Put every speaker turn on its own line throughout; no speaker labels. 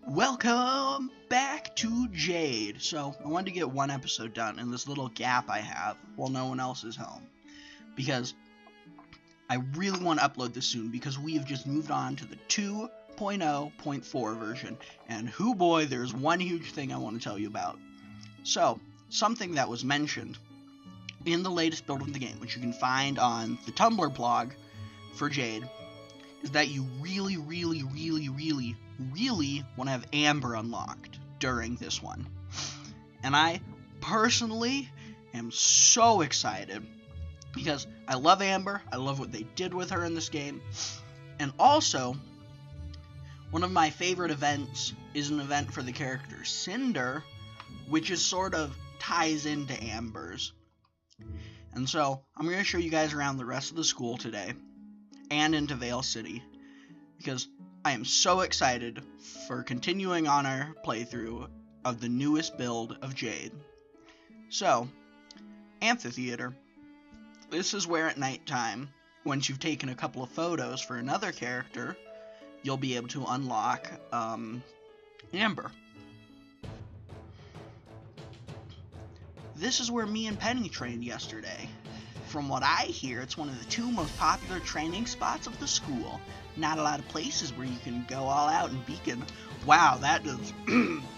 Welcome back to Jade. So, I wanted to get one episode done in this little gap I have while no one else is home. Because I really want to upload this soon because we have just moved on to the 2.0.4 version. And hoo boy, there's one huge thing I want to tell you about. So, something that was mentioned in the latest build of the game, which you can find on the Tumblr blog for Jade, is that you really want to have Amber unlocked during this one. And I personally am so excited because I love Amber. I love what they did with her in this game. And also, one of my favorite events is an event for the character Cinder, which is sort of ties into Amber's. And so, I'm going to show you guys around the rest of the school today and into Vale City because I am so excited for continuing on our playthrough of the newest build of Jade. So, Amphitheater. This is where at nighttime, once you've taken a couple of photos for another character, you'll be able to unlock Amber. This is where me and Penny trained yesterday. From what I hear, it's one of the two most popular training spots of the school. Not a lot of places where you can go all out in Beacon. Wow, that does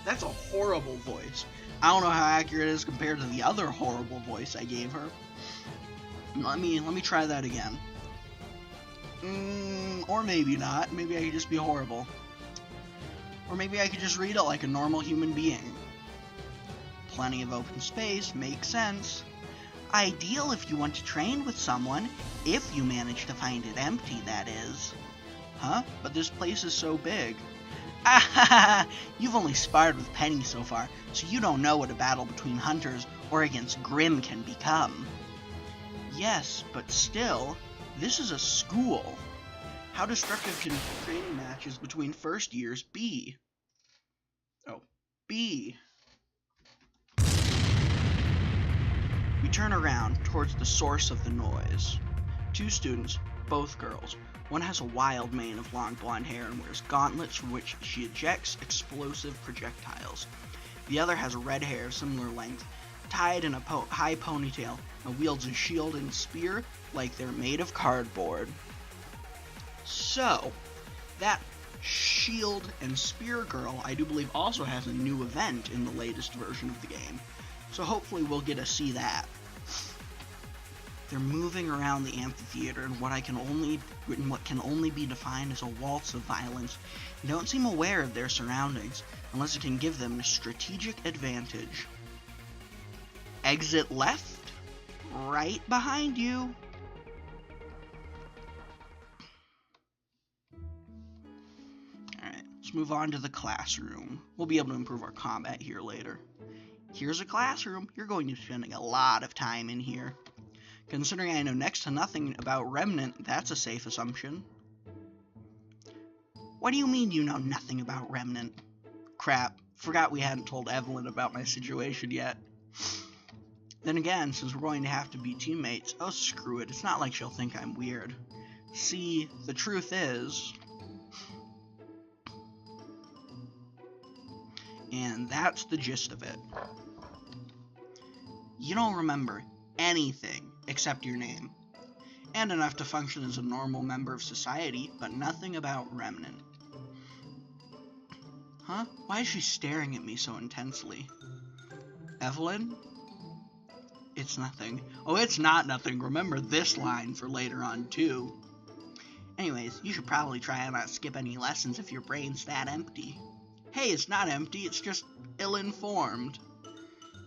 that's a horrible voice. I don't know how accurate it is compared to the other horrible voice I gave her. Let me try that again. Or maybe not. Maybe I could just be horrible. Or maybe I could just read it like a normal human being. Plenty of open space, makes sense. Ideal if you want to train with someone, if you manage to find it empty, that is. Huh? But this place is so big. Ah, you've only sparred with Penny so far, so you don't know what a battle between hunters or against Grimm can become. Yes, but still, this is a school. How destructive can training matches between first years be? Oh, be. We turn around towards the source of the noise. Two students, both girls. One has a wild mane of long blonde hair and wears gauntlets from which she ejects explosive projectiles. The other has red hair of similar length, tied in a high ponytail, and wields a shield and spear like they're made of cardboard. So, that shield and spear girl, I do believe, also has a new event in the latest version of the game. So hopefully we'll get to see that. They're moving around the amphitheater in what can only be defined as a waltz of violence, and don't seem aware of their surroundings unless it can give them a strategic advantage. Exit left, right behind you. Alright, let's move on to the classroom. We'll be able to improve our combat here later. Here's a classroom. You're going to be spending a lot of time in here. Considering I know next to nothing about Remnant, that's a safe assumption. What do you mean you know nothing about Remnant? Crap, forgot we hadn't told Evelyn about my situation yet. Then again, since we're going to have to be teammates, oh screw it, it's not like she'll think I'm weird. See, the truth is... And that's the gist of it. You don't remember anything except your name, and enough to function as a normal member of society, but nothing about Remnant. Huh? Why is she staring at me so intensely? Evelyn? It's nothing. Oh, it's not nothing. Remember this line for later on, too. Anyways, you should probably try and not skip any lessons if your brain's that empty. Hey, it's not empty, it's just ill-informed.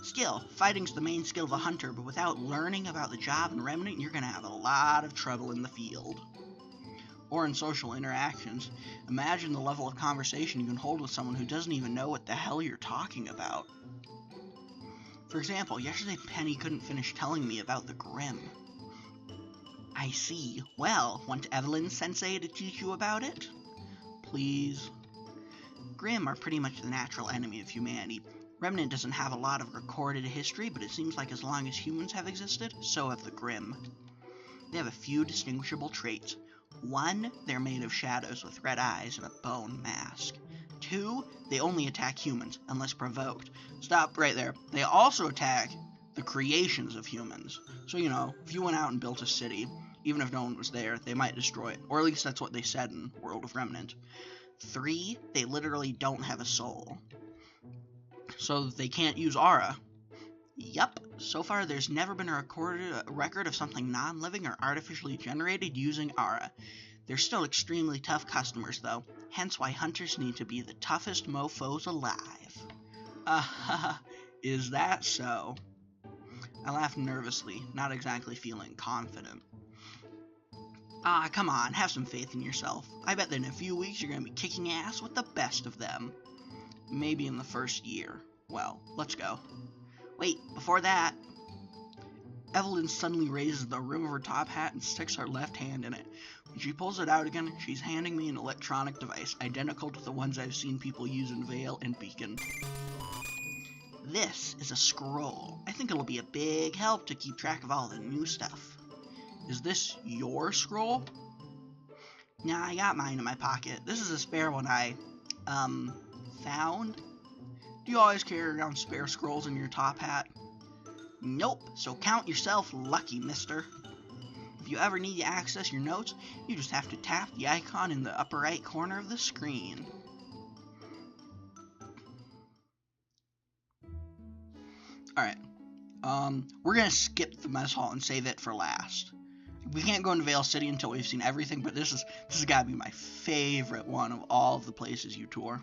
Skill. Fighting's the main skill of a hunter, but without learning about the job in Remnant, you're gonna have a lot of trouble in the field. Or in social interactions. Imagine the level of conversation you can hold with someone who doesn't even know what the hell you're talking about. For example, yesterday Penny couldn't finish telling me about the Grimm. I see. Well, want Evelyn-sensei to teach you about it? Please. Grimm are pretty much the natural enemy of humanity. Remnant doesn't have a lot of recorded history, but it seems like as long as humans have existed, so have the Grimm. They have a few distinguishable traits. 1, they're made of shadows with red eyes and a bone mask. 2, they only attack humans, unless provoked. Stop right there. They also attack the creations of humans. So, you know, if you went out and built a city, even if no one was there, they might destroy it. Or at least that's what they said in World of Remnant. 3, they literally don't have a soul. So they can't use aura. Yup, so far there's never been a record of something non-living or artificially generated using aura. They're still extremely tough customers, though, hence why hunters need to be the toughest mofos alive. Is that so? I laughed nervously, not exactly feeling confident. Come on, have some faith in yourself. I bet that in a few weeks you're going to be kicking ass with the best of them. Maybe in the first year. Well, let's go. Wait, before that... Evelyn suddenly raises the rim of her top hat and sticks her left hand in it. When she pulls it out again, she's handing me an electronic device, identical to the ones I've seen people use in Vale and Beacon. This is a scroll. I think it'll be a big help to keep track of all the new stuff. Is this your scroll? Nah, I got mine in my pocket. This is a spare one I, found. Do you always carry around spare scrolls in your top hat? Nope, so count yourself lucky, mister. If you ever need to access your notes, you just have to tap the icon in the upper right corner of the screen. Alright, we're gonna skip the mess hall and save it for last. We can't go into Vale City until we've seen everything, but this has gotta be my favorite one of all of the places you tour.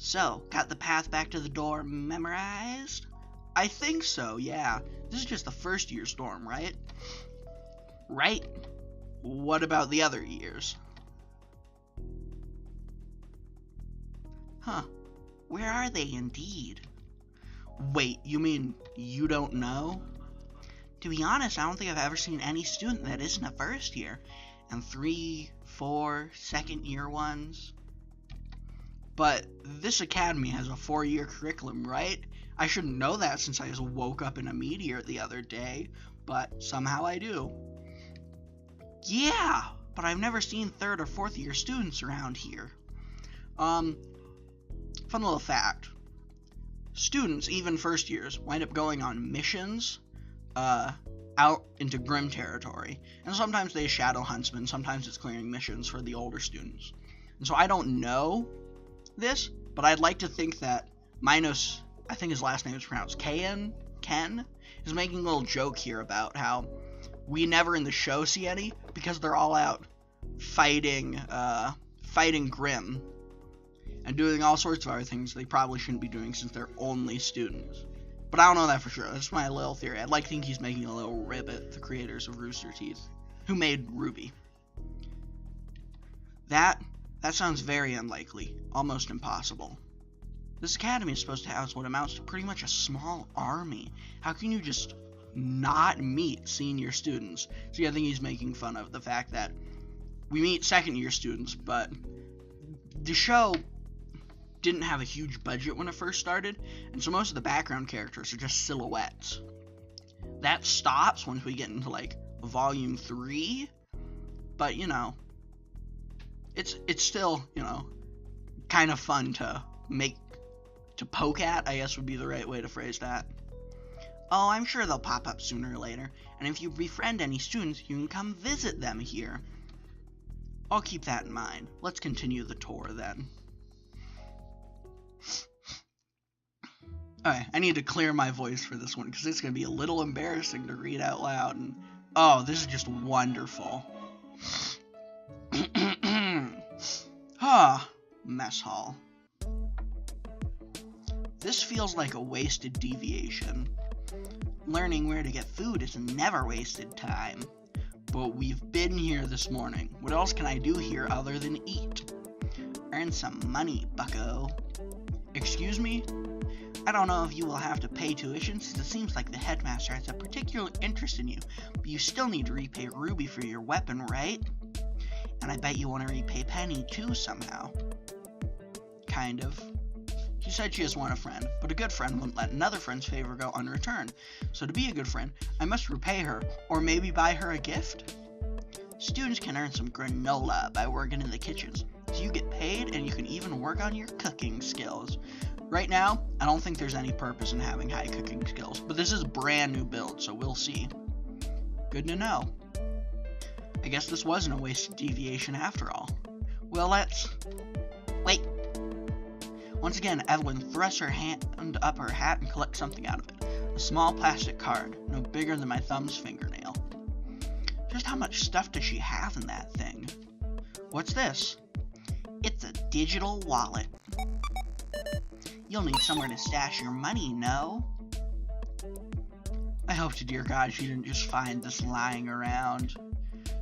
So, got the path back to the door memorized? I think so, yeah. This is just the first year storm, right? Right? What about the other years? Huh. Where are they indeed? Wait, you mean you don't know? To be honest, I don't think I've ever seen any student that isn't a first year. And 3, 4, second year ones. But this academy has a 4-year curriculum, right? I shouldn't know that since I just woke up in a meteor the other day, but somehow I do. Yeah, but I've never seen 3rd or 4th year students around here. Fun little fact. Students, even first years, wind up going on missions out into Grim territory. And sometimes they shadow huntsmen, sometimes it's clearing missions for the older students. And so I don't know this, but I'd like to think that Minos, I think his last name is pronounced Ken, is making a little joke here about how we never in the show see any because they're all out fighting Grim and doing all sorts of other things they probably shouldn't be doing since they're only students. But I don't know that for sure. That's my little theory. I'd like to think he's making a little rib at the creators of Rooster Teeth, who made Ruby. That sounds very unlikely, almost impossible. This academy is supposed to house what amounts to pretty much a small army. How can you just not meet senior students? See, I think he's making fun of the fact that we meet second year students, but the show didn't have a huge budget when it first started, and so most of the background characters are just silhouettes. That stops once we get into, like, Volume 3, but, you know, it's still, you know, kind of fun to poke at, I guess would be the right way to phrase that. Oh, I'm sure they'll pop up sooner or later, and if you befriend any students, you can come visit them here. I'll keep that in mind. Let's continue the tour then. Alright, I need to clear my voice for this one, because it's going to be a little embarrassing to read out loud, and oh, this is just wonderful. Mess hall. This feels like a wasted deviation. Learning where to get food is never wasted time. But we've been here this morning. What else can I do here other than eat? Earn some money, bucko. Excuse me? I don't know if you will have to pay tuition since it seems like the headmaster has a particular interest in you, but you still need to repay Ruby for your weapon, right? And I bet you want to repay Penny too somehow. Kind of. She said she just wanted a friend, but a good friend wouldn't let another friend's favor go unreturned. So to be a good friend, I must repay her, or maybe buy her a gift? Students can earn some granola by working in the kitchens, so you get paid and you can even work on your cooking skills. Right now, I don't think there's any purpose in having high cooking skills, but this is a brand new build, so we'll see. Good to know. I guess this wasn't a wasted deviation after all. Well, let's... Wait. Once again, Evelyn thrusts her hand up her hat and collects something out of it. A small plastic card, no bigger than my thumb's fingernail. Just how much stuff does she have in that thing? What's this? It's a digital wallet. You'll need somewhere to stash your money, no? I hope to dear God she didn't just find this lying around.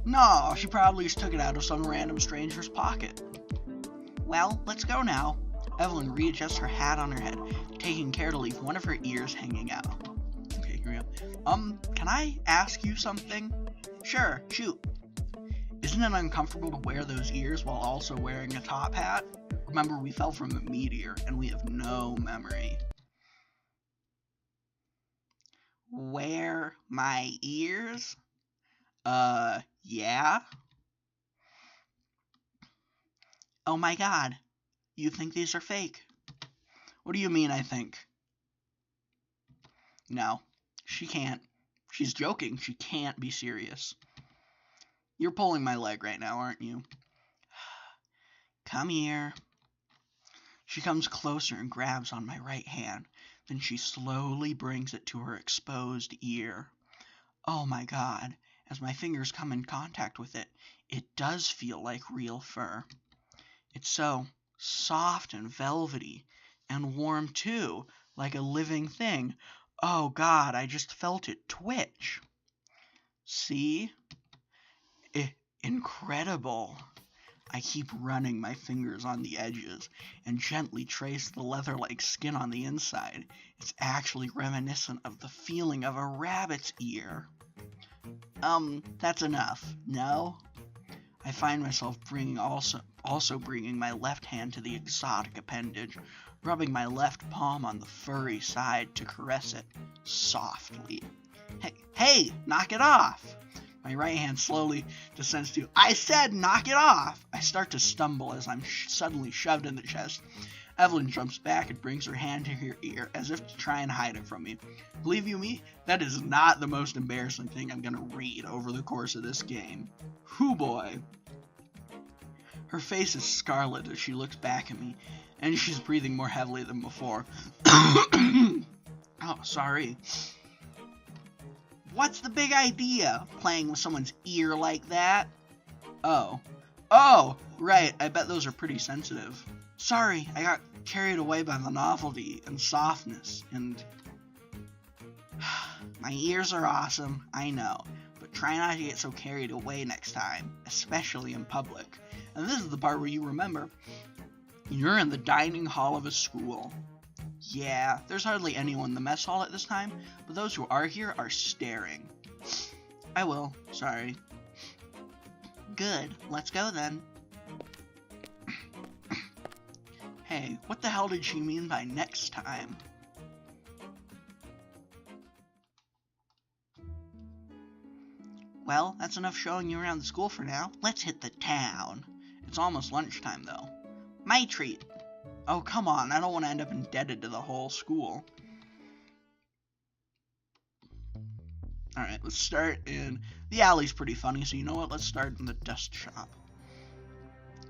No, she probably just took it out of some random stranger's pocket. Well, let's go now. Evelyn readjusts her hat on her head, taking care to leave one of her ears hanging out. Okay, here we go. Can I ask you something? Sure, shoot. Isn't it uncomfortable to wear those ears while also wearing a top hat? Remember, we fell from a meteor, and we have no memory. Wear my ears? Yeah? Oh my God, you think these are fake? What do you mean I think? No, she can't. She's joking. She can't be serious. You're pulling my leg right now, aren't you? Come here. She comes closer and grabs on my right hand. Then she slowly brings it to her exposed ear. Oh my God. As my fingers come in contact with it, it does feel like real fur. It's so soft and velvety and warm too, like a living thing. Oh God, I just felt it twitch. See? Incredible. I keep running my fingers on the edges and gently trace the leather-like skin on the inside. It's actually reminiscent of the feeling of a rabbit's ear. That's enough. No? I find myself also bringing my left hand to the exotic appendage, rubbing my left palm on the furry side to caress it softly. Hey, knock it off! My right hand slowly descends to, I said knock it off! I start to stumble as I'm suddenly shoved in the chest. Evelyn jumps back and brings her hand to her ear as if to try and hide it from me. Believe you me, that is not the most embarrassing thing I'm gonna read over the course of this game. Hoo boy. Her face is scarlet as she looks back at me, and she's breathing more heavily than before. Oh, sorry. What's the big idea, playing with someone's ear like that? Oh, right, I bet those are pretty sensitive. Sorry, I got carried away by the novelty and softness, and... My ears are awesome, I know, but try not to get so carried away next time, especially in public. And this is the part where you remember, you're in the dining hall of a school. Yeah, there's hardly anyone in the mess hall at this time, but those who are here are staring. I will, sorry. Good, let's go then. Hey, what the hell did she mean by next time? Well, that's enough showing you around the school for now. Let's hit the town. It's almost lunchtime, though. My treat. Oh, come on, I don't want to end up indebted to the whole school. Alright, let's start in... The alley's pretty funny, so you know what? Let's start in the dust shop.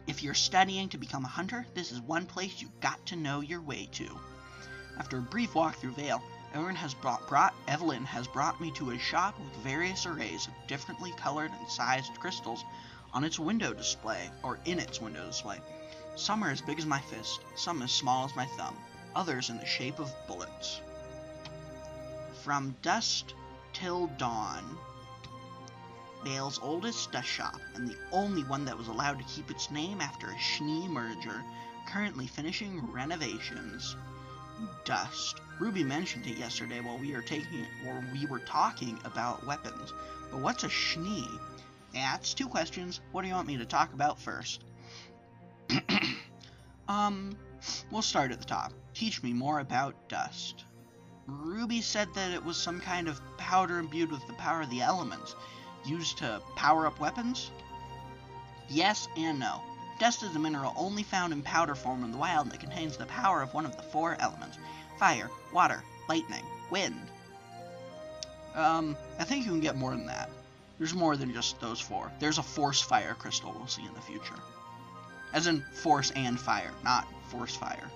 If you're studying to become a hunter, this is one place you got to know your way to. After a brief walk through Vale, Evelyn has brought me to a shop with various arrays of differently colored and sized crystals on its window display, or in its window display. Some are as big as my fist, some as small as my thumb, others in the shape of bullets. From dusk till dawn. Vale's oldest dust shop, and the only one that was allowed to keep its name after a Schnee merger, currently finishing renovations. Dust. Ruby mentioned it yesterday while we were talking about weapons. But what's a Schnee? That's two questions. What do you want me to talk about first? We'll start at the top. Teach me more about dust. Ruby said that it was some kind of powder imbued with the power of the elements. used to power up weapons? Yes and no. Dust is a mineral only found in powder form in the wild that contains the power of one of the 4 elements: fire, water, lightning, wind. I think you can get more than that. There's more than just those 4. There's a force fire crystal we'll see in the future. As in force and fire, not force fire.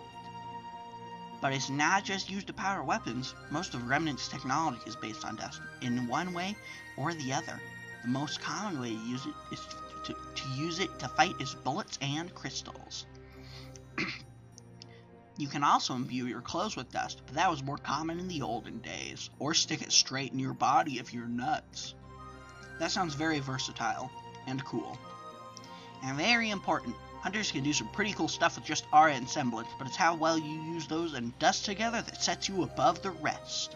But it's not just used to power weapons. Most of Remnant's technology is based on dust, in one way or the other. The most common way to use it is to fight is bullets and crystals. You can also imbue your clothes with dust, but that was more common in the olden days. Or stick it straight in your body if you're nuts. That sounds very versatile and cool. And very important, hunters can do some pretty cool stuff with just aura and semblance, but it's how well you use those and dust together that sets you above the rest.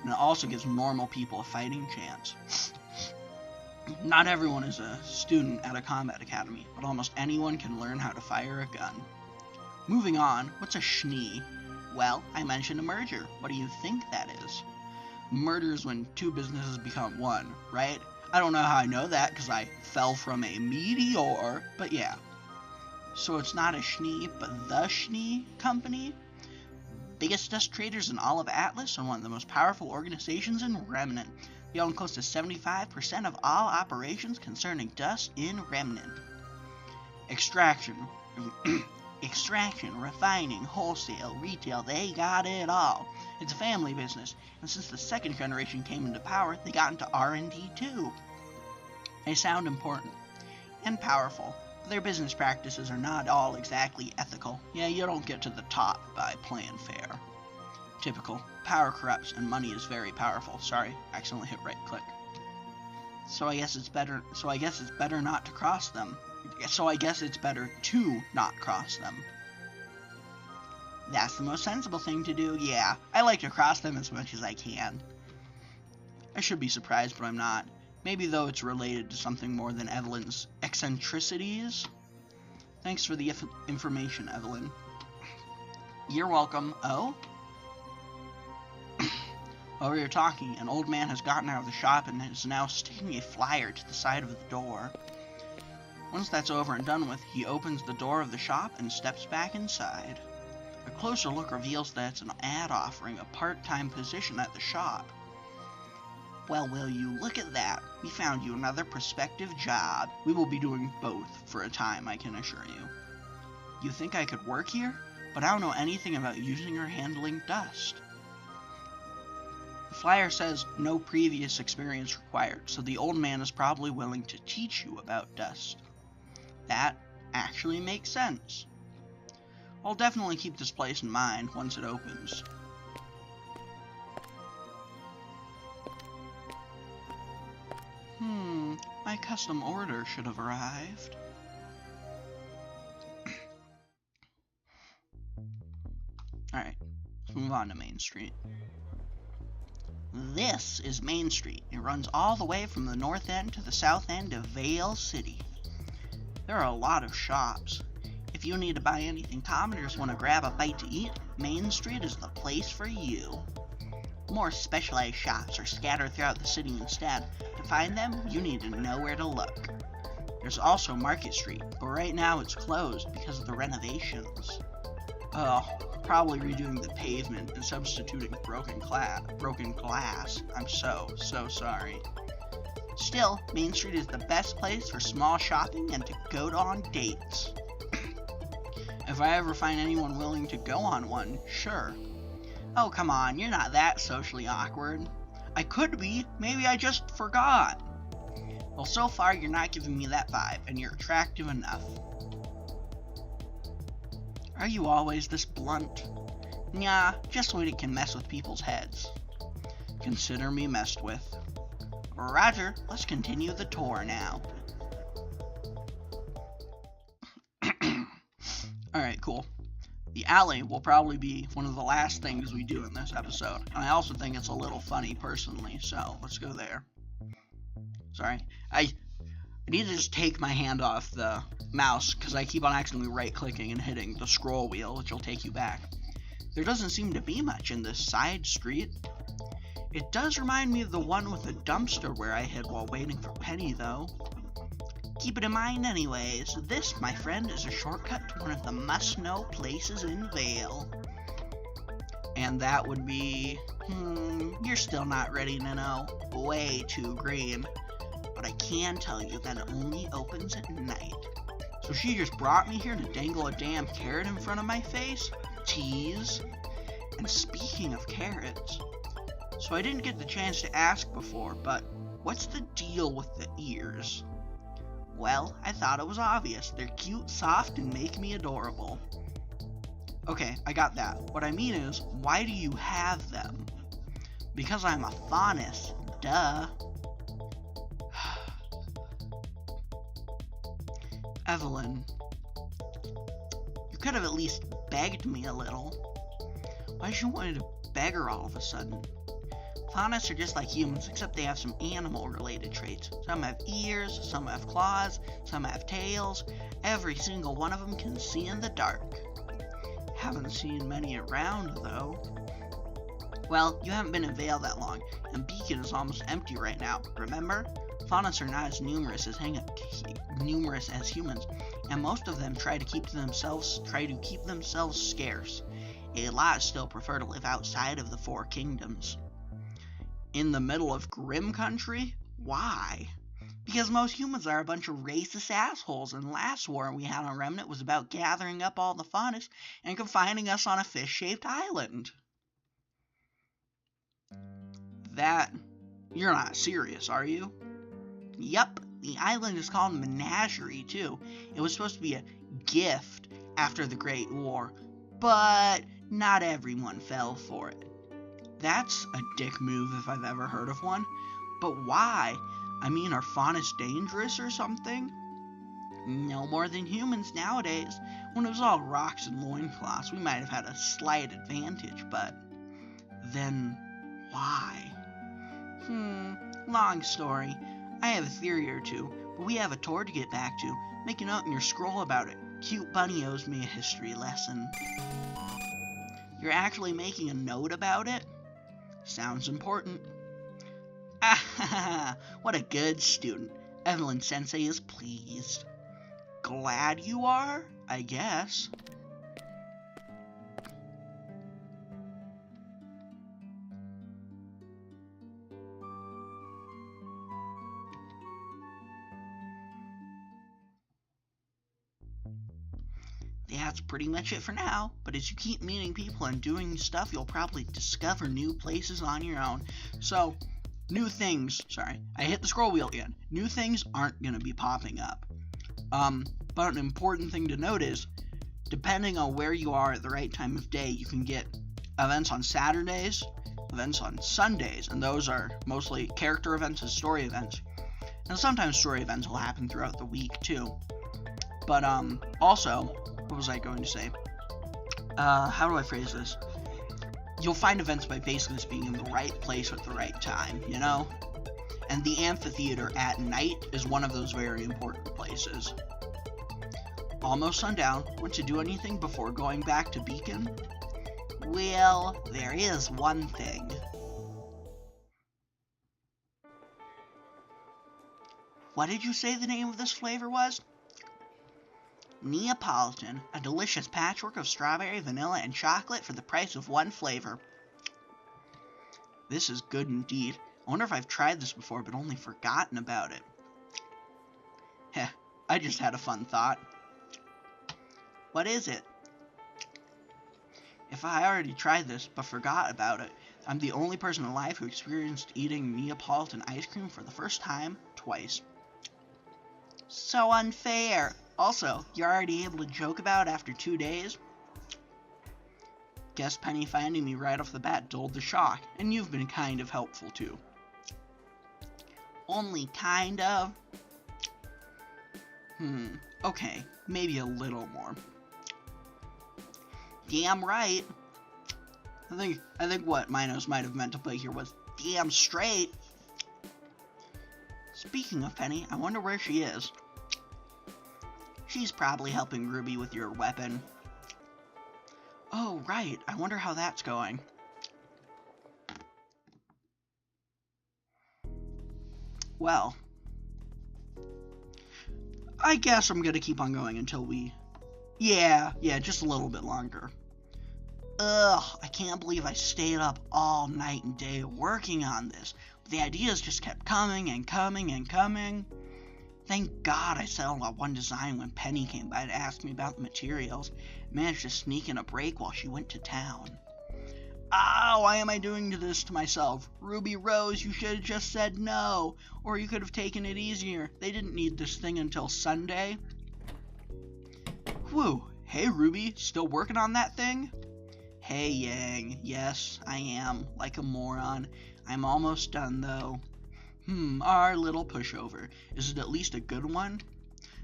And it also gives normal people a fighting chance. Not everyone is a student at a combat academy, but almost anyone can learn how to fire a gun. Moving on, what's a schnee? Well, I mentioned a merger. What do you think that is? Murder is when 2 businesses become one, right? I don't know how I know that because I fell from a meteor, but yeah. So it's not a schnee, but the Schnee Company? Biggest dust traders in all of Atlas and one of the most powerful organizations in Remnant. They own close to 75% of all operations concerning dust in Remnant. Extraction, refining, wholesale, retail, they got it all. It's a family business, and since the 2nd generation came into power, they got into R&D too. They sound important and powerful, but their business practices are not all exactly ethical. Yeah, you don't get to the top by playing fair. Typical. Power corrupts, and money is very powerful. Sorry, accidentally hit right click. So I guess it's better not to cross them. So I guess it's better to not cross them. That's the most sensible thing to do, yeah. I like to cross them as much as I can. I should be surprised, but I'm not. Maybe though it's related to something more than Evelyn's eccentricities. Thanks for the information, Evelyn. You're welcome. Oh? While we were talking, an old man has gotten out of the shop and is now sticking a flyer to the side of the door. Once that's over and done with, he opens the door of the shop and steps back inside. A closer look reveals that it's an ad offering a part-time position at the shop. Well, will you look at that? We found you another prospective job. We will be doing both for a time, I can assure you. You think I could work here? But I don't know anything about using or handling dust. The flyer says no previous experience required, so the old man is probably willing to teach you about dust. That actually makes sense. I'll definitely keep this place in mind once it opens. My custom order should have arrived. Alright, let's move on to Main Street. This is Main Street. It runs all the way from the north end to the south end of Vale City. There are a lot of shops. If you need to buy anything common or just want to grab a bite to eat, Main Street is the place for you. More specialized shops are scattered throughout the city instead. To find them, you need to know where to look. There's also Market Street, but right now it's closed because of the renovations. Probably redoing the pavement and substituting broken glass. I'm so sorry. Still, Main Street is the best place for small shopping and to go on dates. If I ever find anyone willing to go on one, sure. Oh, come on, you're not that socially awkward. I could be, maybe I just forgot. Well, so far you're not giving me that vibe, and you're attractive enough. Are you always this blunt? Nah, just when it can mess with people's heads. Consider me messed with. Roger, let's continue the tour now. Alright, cool. The alley will probably be one of the last things we do in this episode. And I also think it's a little funny personally, so let's go there. Sorry. I need to just take my hand off the mouse because I keep on accidentally right-clicking and hitting the scroll wheel, which will take you back. There doesn't seem to be much in this side street. It does remind me of the one with the dumpster where I hid while waiting for Penny, though. Keep it in mind anyways. This, my friend, is a shortcut to one of the must-know places in Vale. And that would be... you're still not ready to know. Way too green. But I can tell you that it only opens at night. So she just brought me here to dangle a damn carrot in front of my face? Tease. And speaking of carrots... So I didn't get the chance to ask before, but what's the deal with the ears? Well, I thought it was obvious. They're cute, soft, and make me adorable. Okay, I got that. What I mean is, why do you have them? Because I'm a faunus. Duh. Evelyn, you could have at least begged me a little. Why did you want to beg her all of a sudden? Faunus are just like humans, except they have some animal-related traits. Some have ears, some have claws, some have tails. Every single one of them can see in the dark. Haven't seen many around, though. Well, you haven't been in Vale that long, and Beacon is almost empty right now, remember? Faunus are not as numerous as humans, and most of them try to keep themselves scarce. A lot still prefer to live outside of the Four Kingdoms. In the middle of Grim Country? Why? Because most humans are a bunch of racist assholes, and last war we had on Remnant was about gathering up all the faunus and confining us on a fish-shaped island. You're not serious, are you? Yup, the island is called Menagerie, too. It was supposed to be a gift after the Great War, but not everyone fell for it. That's a dick move if I've ever heard of one. But why? I mean, are faunus dangerous or something? No more than humans nowadays. When it was all rocks and loincloths, we might have had a slight advantage, but then why? Long story. I have a theory or two, but we have a tour to get back to. Make a note in your scroll about it. Cute Bunny owes me a history lesson. You're actually making a note about it? Sounds important. Ah, what a good student. Evelyn Sensei is pleased. Glad you are, I guess. That's pretty much it for now, but as you keep meeting people and doing stuff, you'll probably discover new places on your own. So, new things, sorry, I hit the scroll wheel again. New things aren't going to be popping up. But an important thing to note is, depending on where you are at the right time of day, you can get events on Saturdays, events on Sundays, and those are mostly character events and story events. And sometimes story events will happen throughout the week too. But also, what was I going to say? How do I phrase this? You'll find events by basically just being in the right place at the right time, you know? And the amphitheater at night is one of those very important places. Almost sundown. Want to do anything before going back to Beacon? Well, there is one thing. What did you say the name of this flavor was? Neapolitan, a delicious patchwork of strawberry, vanilla, and chocolate for the price of one flavor. This is good indeed. I wonder if I've tried this before but only forgotten about it. Heh, I just had a fun thought. What is it? If I already tried this but forgot about it, I'm the only person alive who experienced eating Neapolitan ice cream for the first time twice. So unfair. Also, you're already able to joke about after 2 days? Guess Penny finding me right off the bat dulled the shock, and you've been kind of helpful too. Only kind of? Okay, maybe a little more. Damn right. I think what Minos might have meant to put here was damn straight. Speaking of Penny, I wonder where she is. She's probably helping Ruby with your weapon. Oh, right. I wonder how that's going. Well, I guess I'm gonna keep on going until we... Yeah, just a little bit longer. Ugh, I can't believe I stayed up all night and day working on this. The ideas just kept coming and coming and coming. Thank God I settled on one design when Penny came by to ask me about the materials. Managed to sneak in a break while she went to town. Ah, why am I doing this to myself? Ruby Rose, you should have just said no. Or you could have taken it easier. They didn't need this thing until Sunday. Whew. Hey, Ruby, still working on that thing? Hey, Yang. Yes, I am. Like a moron. I'm almost done, though. Our little pushover. Is it at least a good one?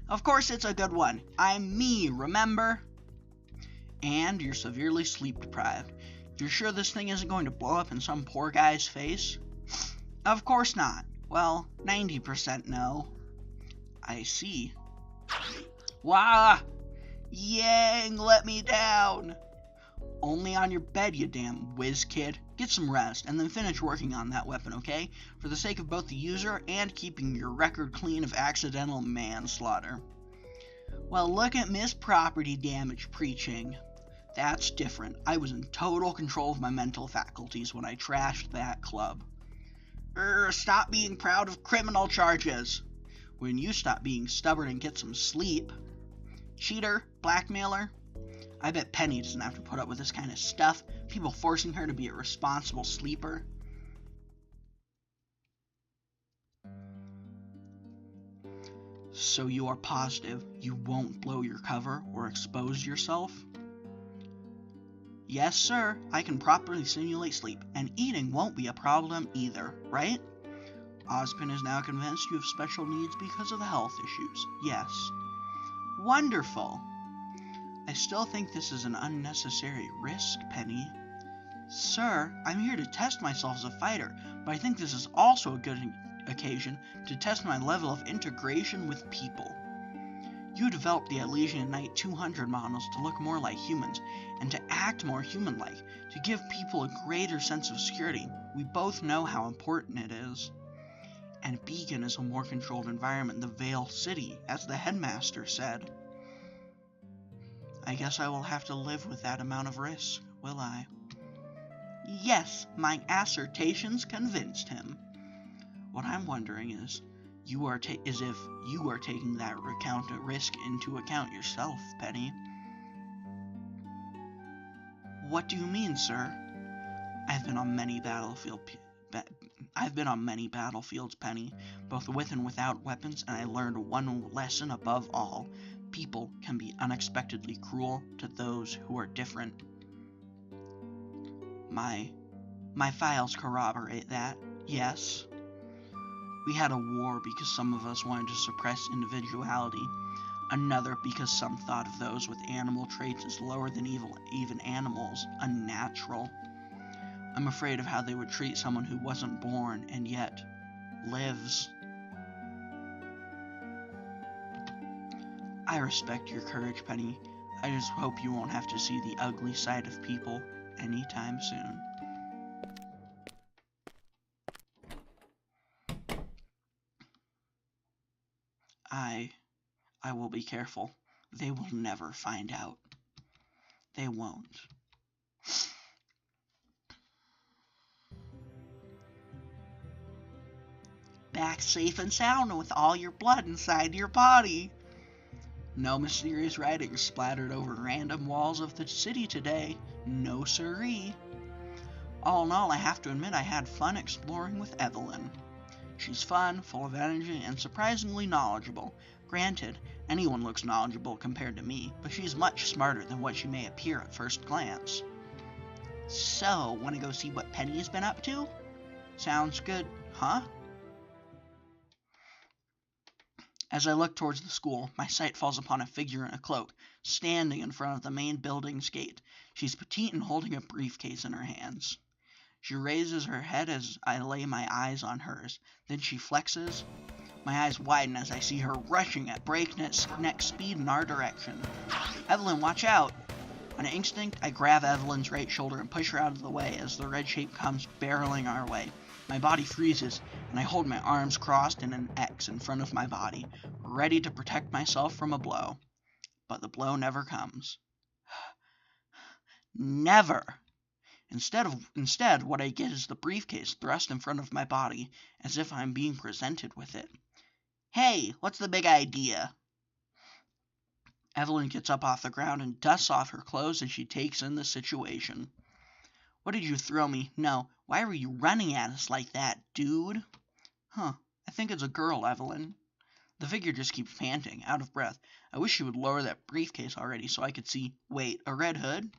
Of course it's a good one. I'm me, remember? And you're severely sleep deprived. You're sure this thing isn't going to blow up in some poor guy's face? Of course not. Well, 90% no. I see. Wah! Yang, let me down! Only on your bed, you damn whiz kid. Get some rest, and then finish working on that weapon, okay? For the sake of both the user and keeping your record clean of accidental manslaughter. Well, look at Miss Property Damage preaching. That's different. I was in total control of my mental faculties when I trashed that club. Stop being proud of criminal charges. When you stop being stubborn and get some sleep. Cheater, blackmailer. I bet Penny doesn't have to put up with this kind of stuff. People forcing her to be a responsible sleeper. So you are positive you won't blow your cover or expose yourself? Yes, sir. I can properly simulate sleep, and eating won't be a problem either, right? Ozpin is now convinced you have special needs because of the health issues. Yes. Wonderful. I still think this is an unnecessary risk, Penny. Sir, I'm here to test myself as a fighter, but I think this is also a good occasion to test my level of integration with people. You developed the Elysian Knight 200 models to look more like humans, and to act more human-like, to give people a greater sense of security. We both know how important it is. And Beacon is a more controlled environment than Vale City, as the headmaster said. I guess I will have to live with that amount of risk, will I? Yes, my assertions convinced him. What I'm wondering is, if you are taking that risk into account yourself, Penny. What do you mean, sir? I've been on many battlefields, Penny, both with and without weapons, and I learned one lesson above all. People can be unexpectedly cruel to those who are different. My files corroborate that, yes. We had a war because some of us wanted to suppress individuality, another because some thought of those with animal traits as lower than even animals, unnatural. I'm afraid of how they would treat someone who wasn't born and yet lives. I respect your courage, Penny. I just hope you won't have to see the ugly side of people anytime soon. I will be careful. They will never find out. They won't. Back safe and sound with all your blood inside your body. No mysterious writing splattered over random walls of the city today. No siree. All in all, I have to admit I had fun exploring with Evelyn. She's fun, full of energy, and surprisingly knowledgeable. Granted, anyone looks knowledgeable compared to me, but she's much smarter than what she may appear at first glance. So, wanna go see what Penny's been up to? Sounds good, huh? As I look towards the school, my sight falls upon a figure in a cloak, standing in front of the main building's gate. She's petite and holding a briefcase in her hands. She raises her head as I lay my eyes on hers. Then she flexes. My eyes widen as I see her rushing at breakneck speed in our direction. Evelyn, watch out! On instinct, I grab Evelyn's right shoulder and push her out of the way as the red shape comes barreling our way. My body freezes, and I hold my arms crossed in an X in front of my body, ready to protect myself from a blow. But the blow never comes. Never! Instead, what I get is the briefcase thrust in front of my body, as if I'm being presented with it. Hey, what's the big idea? Evelyn gets up off the ground and dusts off her clothes as she takes in the situation. What did you throw me? No, why were you running at us like that, dude? Huh, I think it's a girl, Evelyn. The figure just keeps panting, out of breath. I wish she would lower that briefcase already so I could see. Wait, a red hood?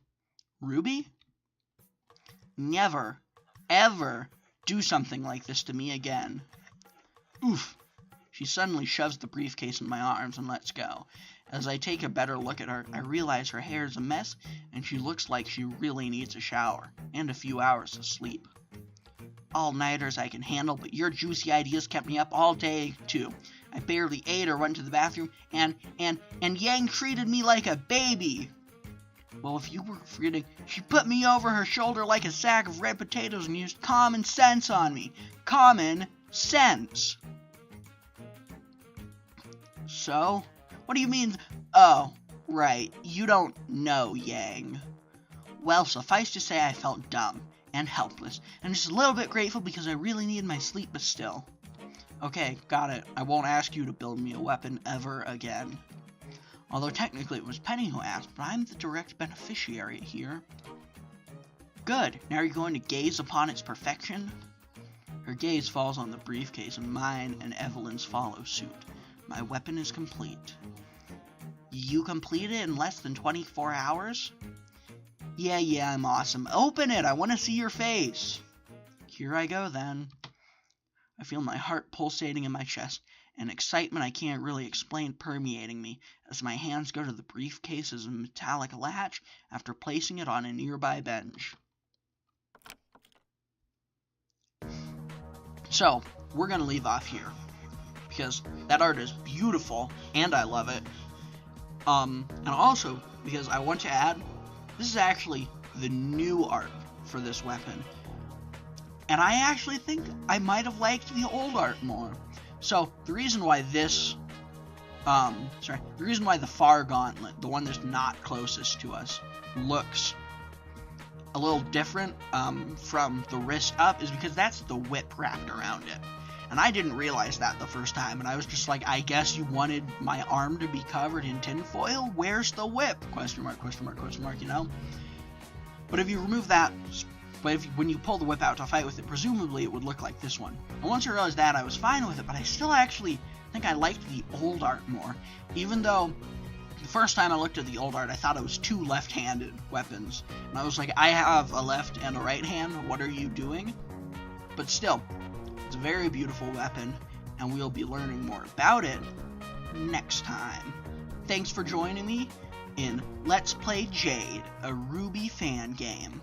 Ruby? Never, ever do something like this to me again. Oof. She suddenly shoves the briefcase in my arms and lets go. As I take a better look at her, I realize her hair is a mess, and she looks like she really needs a shower, and a few hours of sleep. All-nighters I can handle, but your juicy ideas kept me up all day, too. I barely ate or went to the bathroom, and Yang treated me like a baby. Well, if you were forgetting, she put me over her shoulder like a sack of red potatoes and used common sense on me. Common sense. So? What do you mean? Oh, right. You don't know, Yang. Well, suffice to say I felt dumb and helpless, and just a little bit grateful because I really needed my sleep, but still. Okay, got it. I won't ask you to build me a weapon ever again. Although technically it was Penny who asked, but I'm the direct beneficiary here. Good. Now you're going to gaze upon its perfection? Her gaze falls on the briefcase, and mine and Evelyn's follow suit. My weapon is complete. You completed it in less than 24 hours? Yeah, I'm awesome. Open it! I want to see your face! Here I go, then. I feel my heart pulsating in my chest, and excitement I can't really explain permeating me as my hands go to the briefcase's metallic latch after placing it on a nearby bench. So, we're going to leave off here, because that art is beautiful, and I love it. And also, because I want to add, this is actually the new art for this weapon. And I actually think I might have liked the old art more. So, the reason why this, the reason why the Far Gauntlet, the one that's not closest to us, looks a little different, from the wrist up is because that's the whip wrapped around it. And I didn't realize that the first time, and I was just like, I guess you wanted my arm to be covered in tinfoil? Where's the whip? Question mark, you know? But if you remove that, when you pull the whip out to fight with it, presumably it would look like this one. And once I realized that, I was fine with it, but I still actually think I liked the old art more. Even though the first time I looked at the old art, I thought it was two left-handed weapons. And I was like, I have a left and a right hand, what are you doing? But still, it's a very beautiful weapon, and we'll be learning more about it next time. Thanks for joining me in Let's Play Jade, a Ruby fan game.